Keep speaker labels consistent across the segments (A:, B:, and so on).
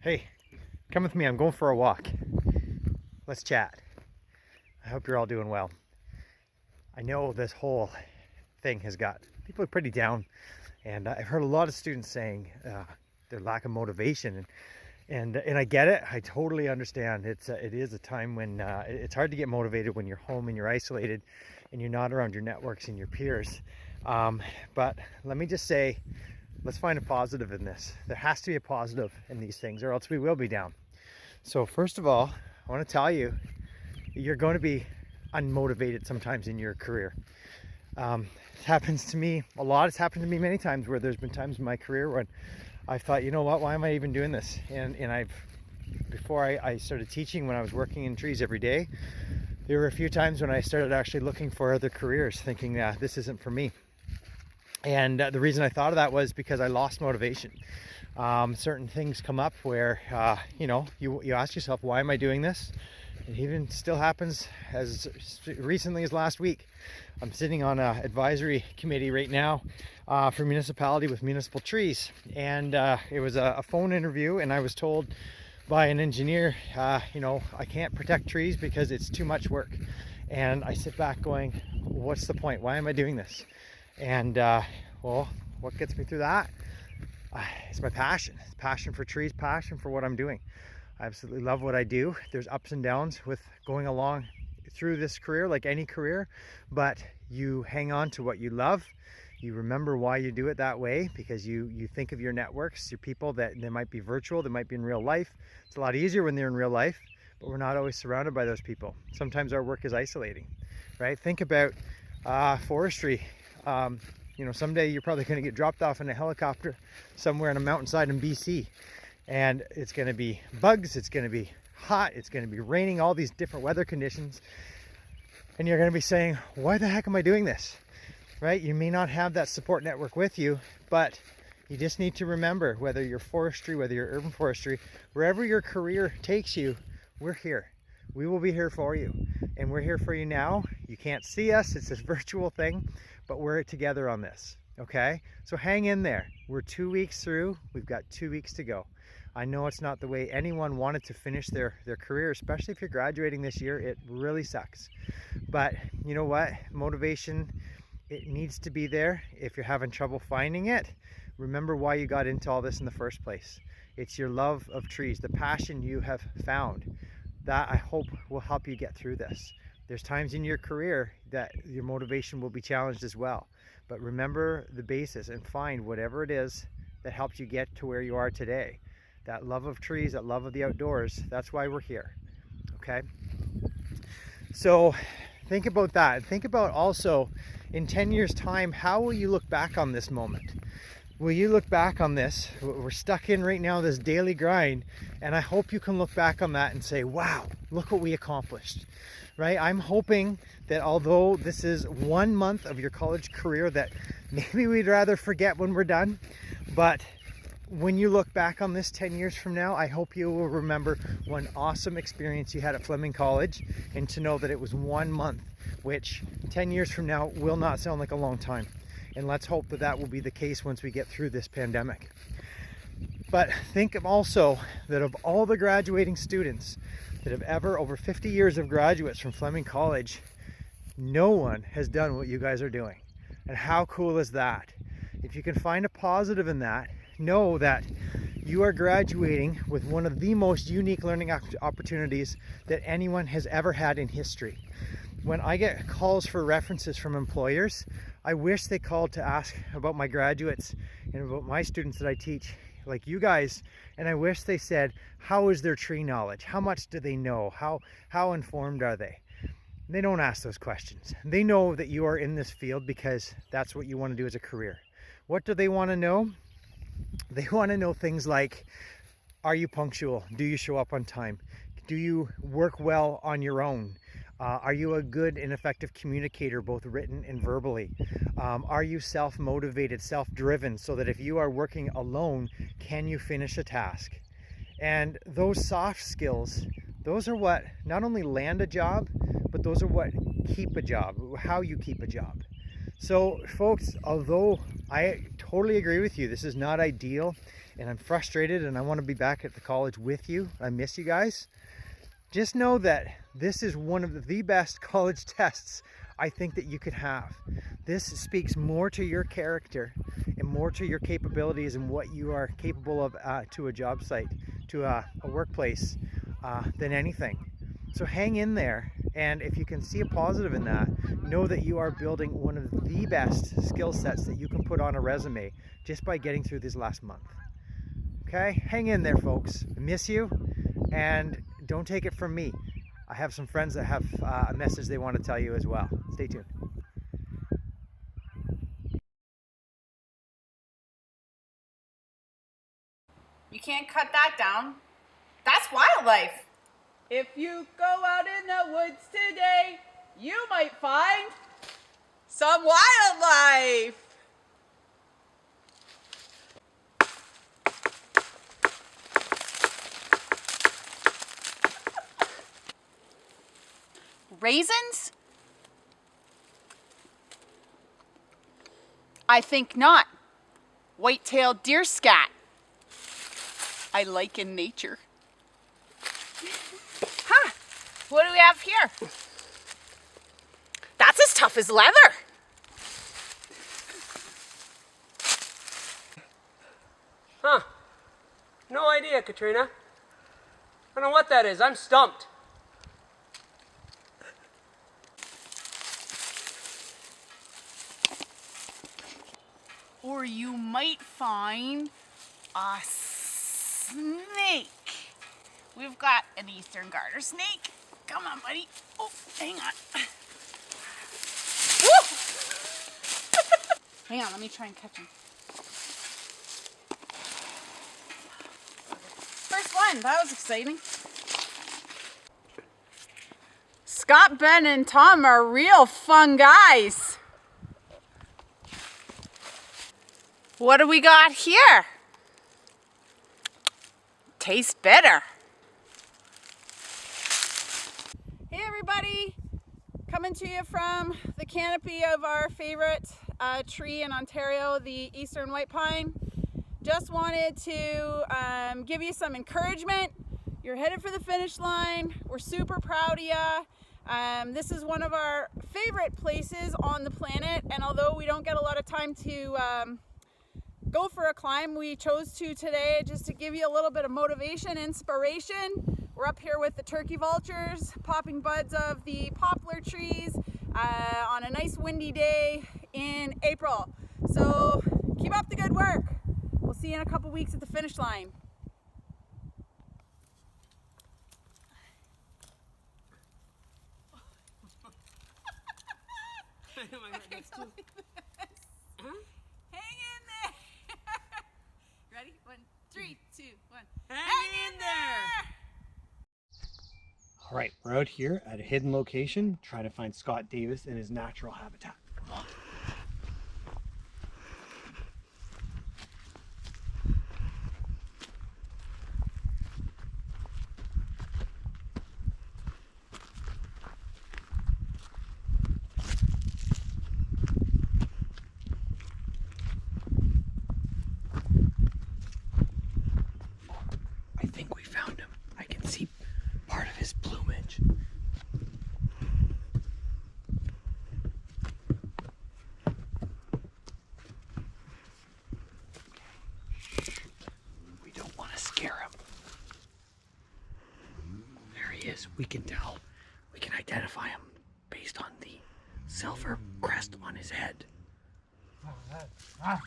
A: Hey, come with me. I'm going for a walk. Let's chat. I hope you're all doing well. I know this whole thing has got people pretty down, and I've heard a lot of students saying their lack of motivation, and I get it. I totally understand. It is a time when it's hard to get motivated when you're home and you're isolated, and you're not around your networks and your peers. But let me just say, let's find a positive in this. There has to be a positive in these things, or else we will be down. So first of all, I want to tell you, you're going to be unmotivated sometimes in your career. It happens to me a lot. It's happened to me many times where there's been times in my career when I thought, you know what, why am I even doing this? And before I started teaching, when I was working in trees every day, there were a few times when I started actually looking for other careers, thinking this isn't for me. And the reason I thought of that was because I lost motivation. Certain things come up where, you ask yourself, why am I doing this? It even still happens as recently as last week. I'm sitting on an advisory committee right now for municipality with municipal trees. And it was a phone interview, and I was told by an engineer, I can't protect trees because it's too much work. And I sit back going, what's the point? Why am I doing this? And well, what gets me through that? It's my passion. It's passion for trees, passion for what I'm doing. I absolutely love what I do. There's ups and downs with going along through this career, like any career, but you hang on to what you love. You remember why you do it that way, because you think of your networks, your people that they might be virtual, they might be in real life. It's a lot easier when they're in real life, but we're not always surrounded by those people. Sometimes our work is isolating, right? Think about forestry. Someday you're probably going to get dropped off in a helicopter somewhere on a mountainside in BC, and it's going to be bugs, it's going to be hot, it's going to be raining, all these different weather conditions, and you're going to be saying, why the heck am I doing this? Right? You may not have that support network with you, but you just need to remember, whether you're forestry, whether you're urban forestry, wherever your career takes you, we're here. We will be here for you, and we're here for you now. You can't see us, it's this virtual thing, but we're together on this, okay? So hang in there. We're 2 weeks through, we've got 2 weeks to go. I know it's not the way anyone wanted to finish their career, especially if you're graduating this year. It really sucks. But you know what? Motivation, it needs to be there. If you're having trouble finding it, remember why you got into all this in the first place. It's your love of trees, the passion you have found. That, I hope, will help you get through this. There's times in your career that your motivation will be challenged as well. But remember the basis and find whatever it is that helps you get to where you are today. That love of trees, that love of the outdoors, that's why we're here, okay? So think about that. Think about also, in 10 years' time, how will you look back on this moment? Will you look back on this? We're stuck in right now, this daily grind, and I hope you can look back on that and say, wow, look what we accomplished, right? I'm hoping that although this is 1 month of your college career that maybe we'd rather forget when we're done, but when you look back on this 10 years from now, I hope you will remember one awesome experience you had at Fleming College, and to know that it was 1 month, which 10 years from now will not sound like a long time. And let's hope that that will be the case once we get through this pandemic. But think also that of all the graduating students that have ever, over 50 years of graduates from Fleming College, no one has done what you guys are doing. And how cool is that? If you can find a positive in that, know that you are graduating with one of the most unique learning opportunities that anyone has ever had in history. When I get calls for references from employers, I wish they called to ask about my graduates and about my students that I teach, like you guys, and I wish they said, how is their tree knowledge? How much do they know? How informed are they? They don't ask those questions. They know that you are in this field because that's what you want to do as a career. What do they want to know? They want to know things like, are you punctual? Do you show up on time? Do you work well on your own? Are you a good and effective communicator, both written and verbally? Are you self-motivated, self-driven, so that if you are working alone, can you finish a task? And those soft skills, those are what not only land a job, but those are what keep a job, how you keep a job. So folks, although I totally agree with you, this is not ideal and I'm frustrated and I want to be back at the college with you. I miss you guys. Just know that this is one of the best college tests I think that you could have. This speaks more to your character and more to your capabilities and what you are capable of to a job site, to a workplace, than anything. So hang in there, and if you can see a positive in that, know that you are building one of the best skill sets that you can put on a resume just by getting through this last month. Okay, hang in there folks. I miss you, and don't take it from me. I have some friends that have a message they want to tell you as well. Stay tuned.
B: You can't cut that down. That's wildlife.
C: If you go out in the woods today, you might find some wildlife.
B: Raisins? I think not. White-tailed deer scat. I like in nature. Huh, what do we have here? That's as tough as leather.
D: Huh. No idea, Katrina. I don't know what that is. I'm stumped.
B: Or you might find a snake. We've got an eastern garter snake. Come on, buddy. Oh, hang on. Woo! Hang on, let me try and catch him. First one, that was exciting. Scott, Ben, and Tom are real fun guys. What do we got here? Tastes better. Hey everybody, coming to you from the canopy of our favorite tree in Ontario, the Eastern White Pine. Just wanted to give you some encouragement. You're headed for the finish line. We're super proud of you. This is one of our favorite places on the planet, and although we don't get a lot of time to go for a climb, we chose to today just to give you a little bit of motivation, inspiration. We're up here with the turkey vultures, popping buds of the poplar trees on a nice windy day in April. So keep up the good work. We'll see you in a couple weeks at the finish line. Hang in there. Ready? 1, 3, 2, 1. Hang in there.
A: All right, we're out here at a hidden location trying to find Scott Davis in his natural habitat. Come on. I think we found him. I can see part of his plumage. We don't want to scare him. There he is. We can tell. We can identify him based on the silver crest on his head. Oh,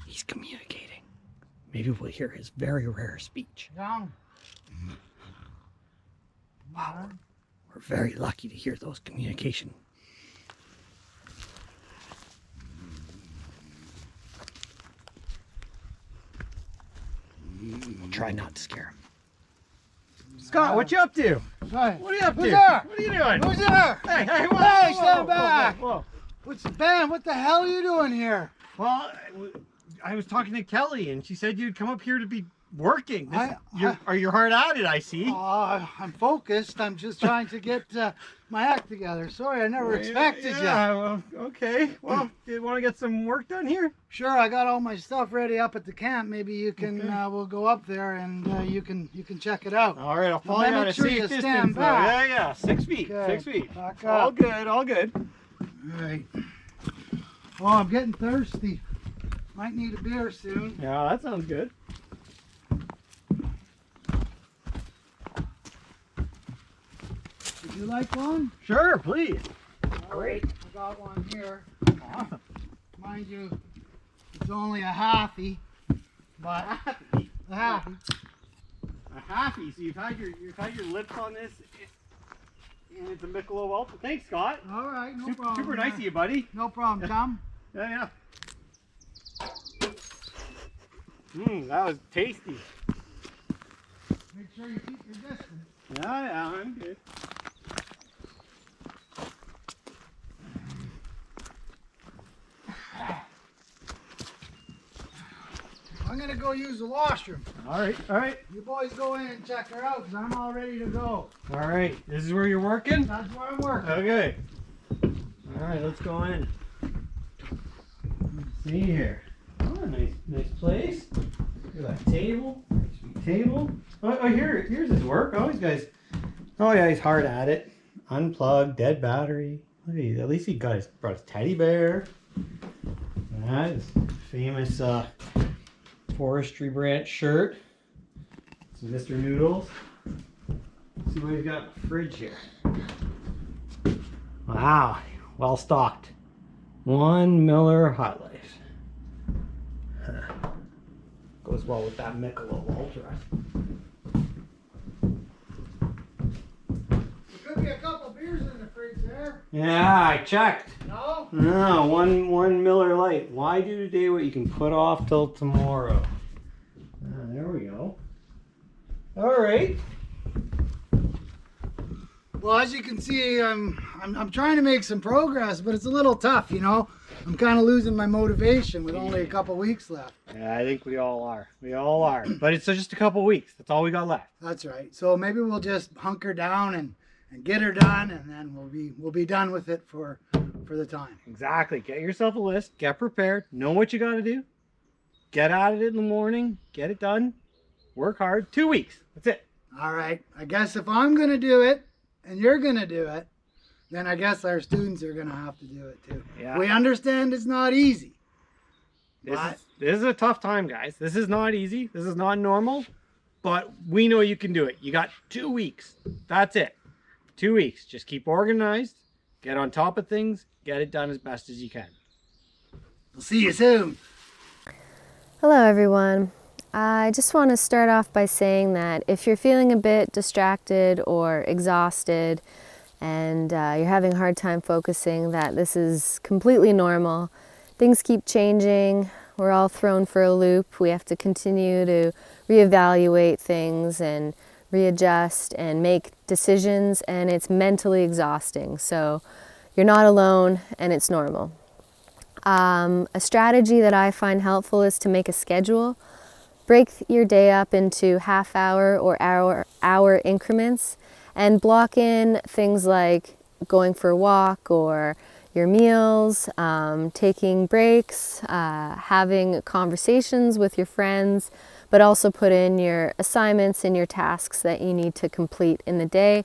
A: he's communicating. Maybe we'll hear his very rare speech. Wow, we're very lucky to hear those communication. We'll try not to scare him. Scott, what you up to?
E: Hi.
A: What are you up to?
E: Who's there?
A: What are you doing?
E: Who's there?
A: Hey, hey, whoa,
E: Hey,
A: whoa,
E: stand
A: whoa,
E: back.
A: whoa, whoa.
E: What's Ben? What the hell are you doing here?
A: Well, I was talking to Kelly, and she said you'd come up here to be working.
E: I-
A: You're hard at it, I see.
E: I'm focused. I'm just trying to get my act together. Sorry, I never expected you.
A: Well, okay. Well, do you want to get some work done here?
E: Sure, I got all my stuff ready up at the camp. Maybe you can. We'll go up there and you can check it out.
A: All right, I'll follow
E: Well,
A: you
E: make
A: at a
E: sure
A: safe
E: you
A: distance.
E: stand
A: though.
E: back.
A: Yeah, 6 feet.
E: Okay,
A: 6 feet.
E: back
A: All
E: up.
A: good, all good.
E: All right. Oh, I'm getting thirsty. Might need a beer soon.
A: Yeah, that sounds good.
E: Would you like one?
A: Sure, please.
E: All right, I got one here.
A: Awesome.
E: Mind you, it's only a halfie, but a halfie.
A: A halfie. So you've had your lips on this, and it's a Michelob Ultra. Thanks, Scott.
E: All right, no
A: Super,
E: problem.
A: super nice of you, buddy.
E: No problem, Tom.
A: Yeah. That was tasty.
E: Make sure you keep your distance.
A: Yeah, I'm good.
E: I'm gonna go use the washroom.
A: All right.
E: You boys go in and check her out, 'cause I'm all ready to go.
A: All right. This is where you're working?
E: That's where I'm working.
A: Okay. All right, let's go in. Let's see here. Oh, nice place. Look at that table. Sweet table. Oh, here's his work. Oh, yeah, he's hard at it. Unplugged, dead battery. Look at at least brought his teddy bear. That is famous forestry branch shirt. Some Mr. Noodles. Let's see what he's got in the fridge here. Wow, well stocked. 1 Miller High Life. Goes well with that Michelob Ultra.
E: There could be a couple beers in the fridge there.
A: Yeah, I checked.
E: No?
A: No, one Miller Lite. Why do today what you can put off till tomorrow? There we go. All right.
E: Well, as you can see, I'm trying to make some progress, but it's a little tough, you know. I'm kind of losing my motivation with only a couple weeks left.
A: Yeah, I think we all are. We all are. But it's just a couple weeks. That's all we got left.
E: That's right. So maybe we'll just hunker down and get her done, and then we'll be done with it for the time.
A: Exactly. Get yourself a list. Get prepared. Know what you got to do. Get at it in the morning. Get it done. Work hard. 2 weeks. That's it.
E: All right. I guess if I'm gonna do it and you're gonna do it, then I guess our students are gonna have to do it too.
A: Yeah.
E: We understand it's not easy.
A: This is a tough time, guys. This is not easy. This is not normal. But we know you can do it. You got 2 weeks. That's it. 2 weeks. Just keep organized. Get on top of things. Get it done as best as you can.
E: We'll see you soon.
F: Hello everyone. I just want to start off by saying that if you're feeling a bit distracted or exhausted and you're having a hard time focusing, that this is completely normal. Things keep changing. We're all thrown for a loop. We have to continue to reevaluate things and readjust and make decisions, and it's mentally exhausting. So you're not alone and it's normal. A strategy that I find helpful is to make a schedule. Break your day up into half-hour or hour increments and block in things like going for a walk or your meals, taking breaks, having conversations with your friends, but also put in your assignments and your tasks that you need to complete in the day.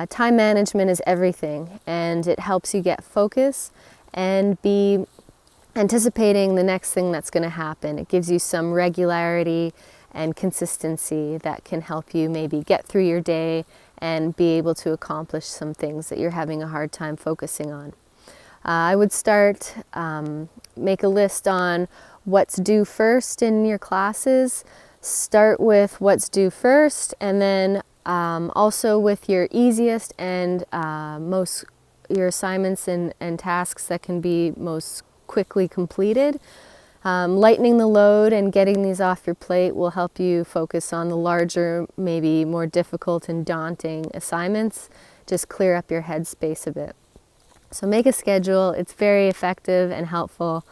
F: Time management is everything, and it helps you get focus and be anticipating the next thing that's going to happen. It gives you some regularity and consistency that can help you maybe get through your day and be able to accomplish some things that you're having a hard time focusing on. I would start, make a list on what's due first in your classes. Start with what's due first, and then also with your easiest and your assignments and tasks that can be most quickly completed. Lightening the load and getting these off your plate will help you focus on the larger, maybe more difficult and daunting assignments. Just clear up your headspace a bit. So make a schedule. It's very effective and helpful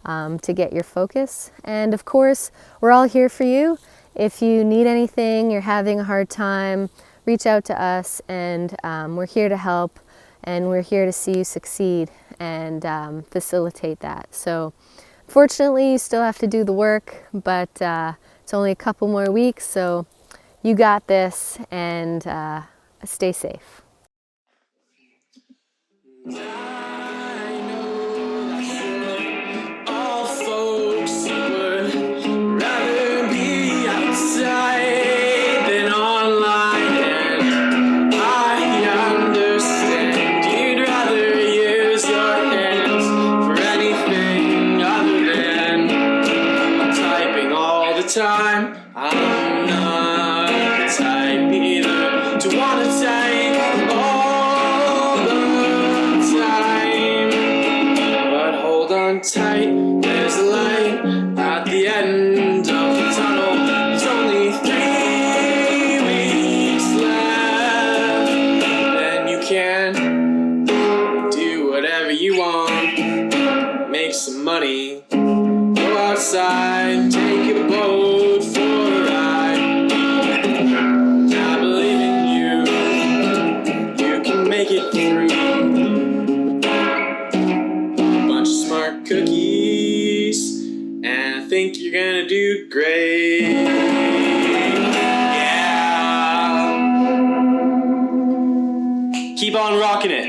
F: to get your focus. And of course, we're all here for you. if you need anything, you're having a hard time, reach out to us, and we're here to help, and we're here to see you succeed and facilitate that. So fortunately, you still have to do the work, but it's only a couple more weeks, so you got this, and stay safe.
G: Time. I'm not the type either to want to take all the time, but hold on tight, there's a light at the end of the tunnel. There's only 3 weeks left, and you can do whatever you want, make some money, go outside, take a boat for a ride. I believe in you, you can make it through. A bunch of smart cookies, and I think you're gonna do great. Yeah. Keep on rocking it.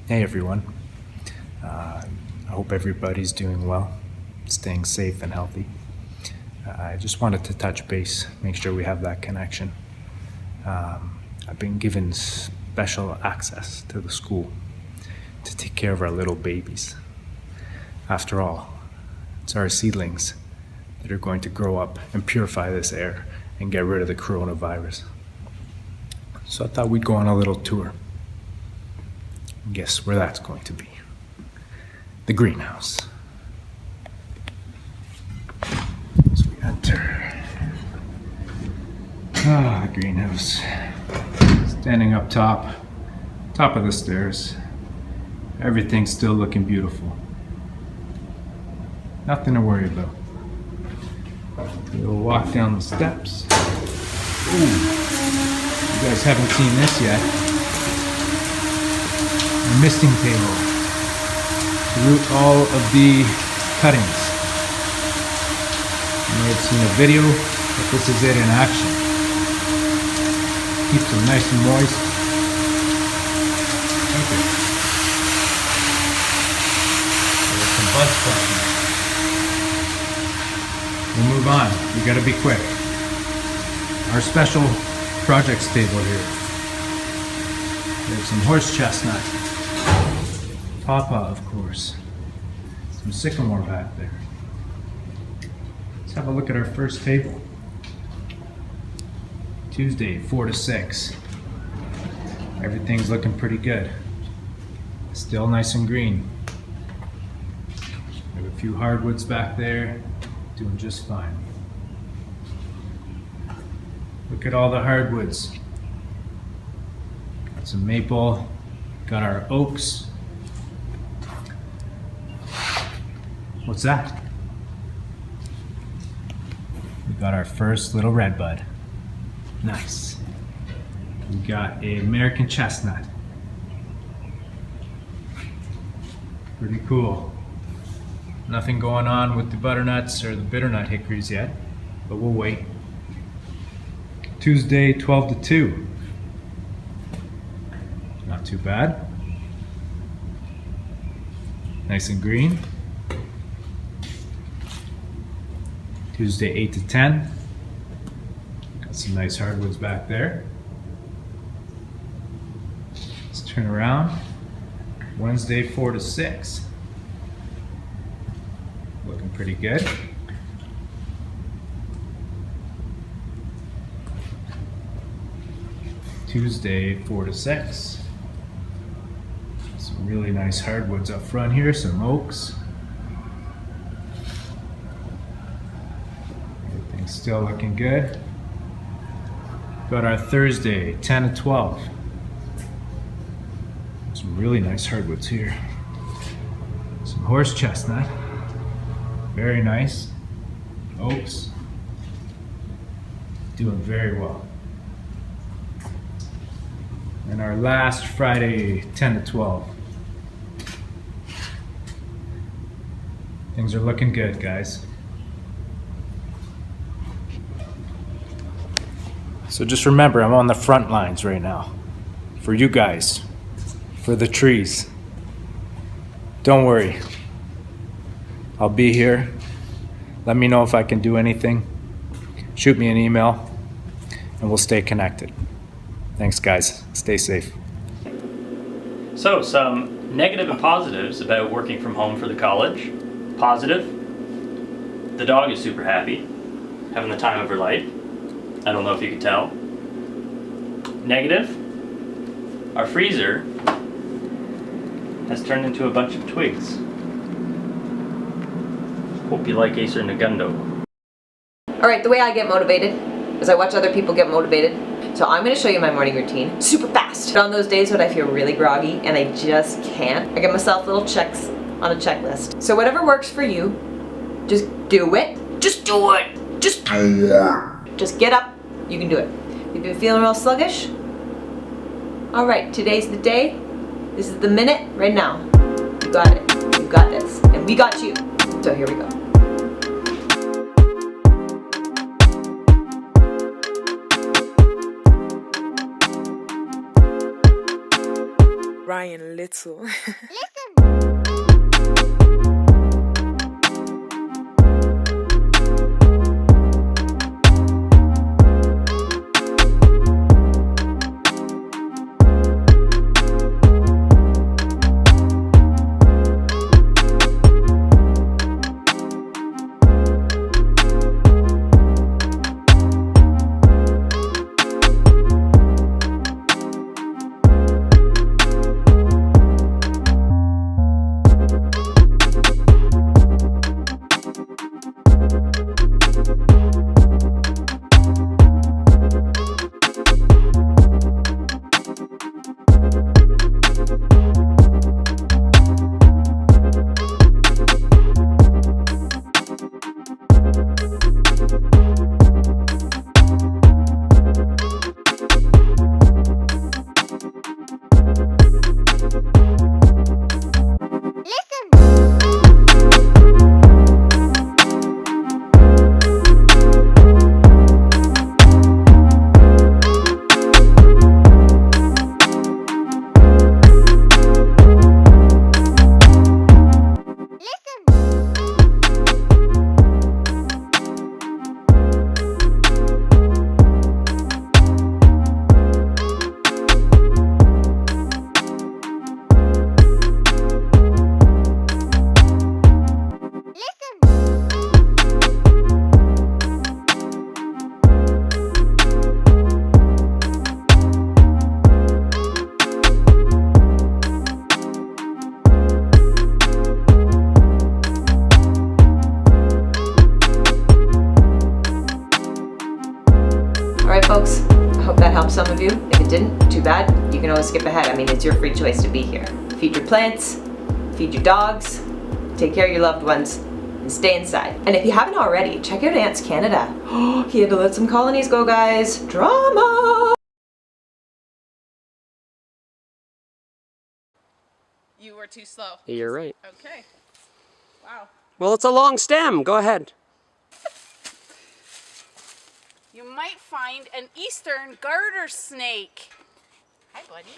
A: Hey everyone. I hope everybody's doing well, staying safe and healthy. I just wanted to touch base, make sure we have that connection. I've been given special access to the school to take care of our little babies. After all, it's our seedlings that are going to grow up and purify this air and get rid of the coronavirus. So I thought we'd go on a little tour. Guess where that's going to be? The greenhouse. As we enter. Ah, the greenhouse. Standing up top of the stairs. Everything's still looking beautiful. Nothing to worry about. We'll walk down the steps. Ooh, you guys haven't seen this yet. A misting table to root all of the cuttings. You may have seen a video, but this is it in action. Keeps them nice and moist. Okay. There's some buds cracking. We'll move on. We gotta be quick. Our special projects table here. There's some horse chestnut. Pawpaw, of course. Some sycamore back there. Let's have a look at our first table. Tuesday, 4 to 6. Everything's looking pretty good. Still nice and green. We have a few hardwoods back there, doing just fine. Look at all the hardwoods. Got some maple, got our oaks. What's that? We got our first little redbud. Nice. We got a American chestnut. Pretty cool. Nothing going on with the butternuts or the bitternut hickories yet, but we'll wait. Tuesday, 12 to 2. Not too bad. Nice and green. Tuesday, 8 to 10. Got some nice hardwoods back there. Let's turn around. Wednesday, 4 to 6. Looking pretty good. Tuesday, 4 to 6. Some really nice hardwoods up front here, some oaks. Everything's still looking good. Got our Thursday, 10 to 12. Some really nice hardwoods here. Some horse chestnut. Very nice. Oaks.
H: doing very well. And our last Friday, 10 to 12. Things are looking good, guys. So just remember, I'm on the front lines right now. For you guys. For the trees. Don't worry. I'll be here. Let me know if I can do anything. Shoot me an email, and we'll stay connected. Thanks, guys. Stay safe.
I: So, some negative and positives about working from home for the college. Positive, the dog is super happy, having the time of her life. I don't know if you can tell. Negative, our freezer has turned into a bunch of twigs. Hope you like Acer Negundo.
J: Alright, the way I get motivated is I watch other people get motivated. So I'm going to show you my morning routine super fast. But on those days when I feel really groggy and I just can't, I give myself little checks on a checklist. So whatever works for you, just do it. Just do it. Just get up. You can do it. You've been feeling real sluggish? Alright, today's the day. This is the minute right now. You got it. You got this. And we got you. So here we go.
K: Ryan Little.
J: Alright folks, I hope that helped some of you. If it didn't, too bad. You can always skip ahead. I mean, it's your free choice to be here. Feed your plants, feed your dogs, take care of your loved ones, and stay inside. And if you haven't already, check out Ants Canada. Oh, he had to let some colonies go, guys. Drama!
C: You were too slow.
D: You're right.
C: Okay. Wow.
D: Well, it's a long stem. Go ahead.
B: You might find an eastern garter snake. Hi, buddy.